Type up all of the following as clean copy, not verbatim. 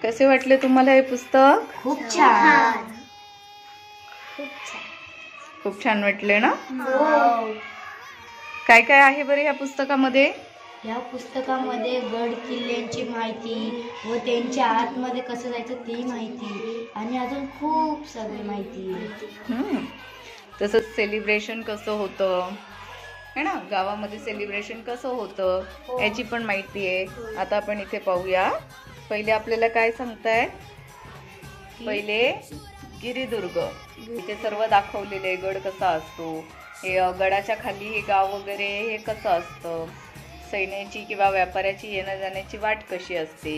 कसे वाटले तुम्हाला हे पुस्तक? खूप छान. खूप छान वाटले ना? हो. काय काय आहे बरं या पुस्तकामध्ये? या पुस्तकामध्ये गड किल्ल्यांची माहिती व त्यांच्या आतमध्ये कसं जायचं ती माहिती आणि अजून खूप सगळी माहिती आहे. तसंच सेलिब्रेशन कसं होतं है ना, गावामध्ये सेलिब्रेशन कसं होतं याची पण माहिती आहे. आता आपण इथे पाहूया. पहिले आपल्याला काय सांगताय? पहिले गिरिदुर्ग इथे सर्व दाखवलेले, गड कसा असतो, हे गडाच्या खाली हे गाव वगैरे हे कसं असतं, सैन्याची किंवा व्यापाऱ्याची येण्या जाण्याची वाट कशी असते,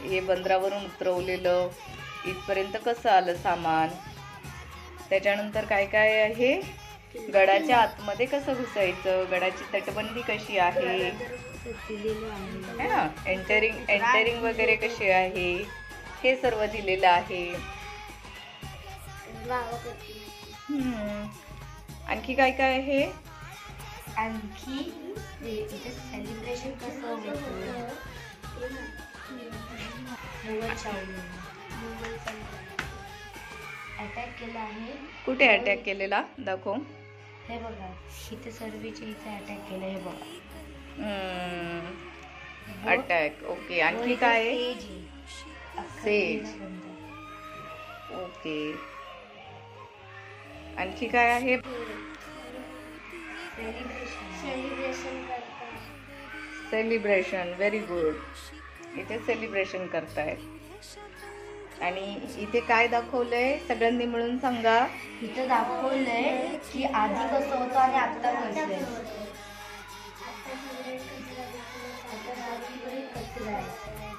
हे बंदरावरून उतरवलेलं इथपर्यंत कसं आलं सामान, त्याच्यानंतर काय काय आहे, गडाच्या आतमध्ये कसं घुसायचं, गडाची तटबंदी कशी आहे है ना, एंटरिंग वगैरे कशी आहे हे सर्व दिलेलं आहे. आणखी काय काय आहे? आणखी इथे सेलिब्रेशन कसं होतं, अटॅक केला आहे. कुठे अटॅक केलेला दाखव. हे बघा इथे सर्वीचे इथे अटॅक केला. हे बघा अटॅक. ओके. आणखी काय आहे? सेज. ओके. आणखी काय आहे? सेलिब्रेशन. Very good. इथे सेलिब्रेशन करतायत. आणि इथे काय दाखवलंय सगळ्यांनी मिळून सांगा. इथं दाखवलंय की आधी कसं होतं आणि आता कसं आहे.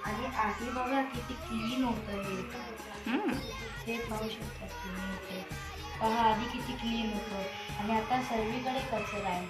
आणि आधी बघा किती क्लीन होतं हे पाहू शकता तुम्ही. इथे पहा आधी किती क्लीन होतं आणि आता सर्वीकडे कचरा आहे.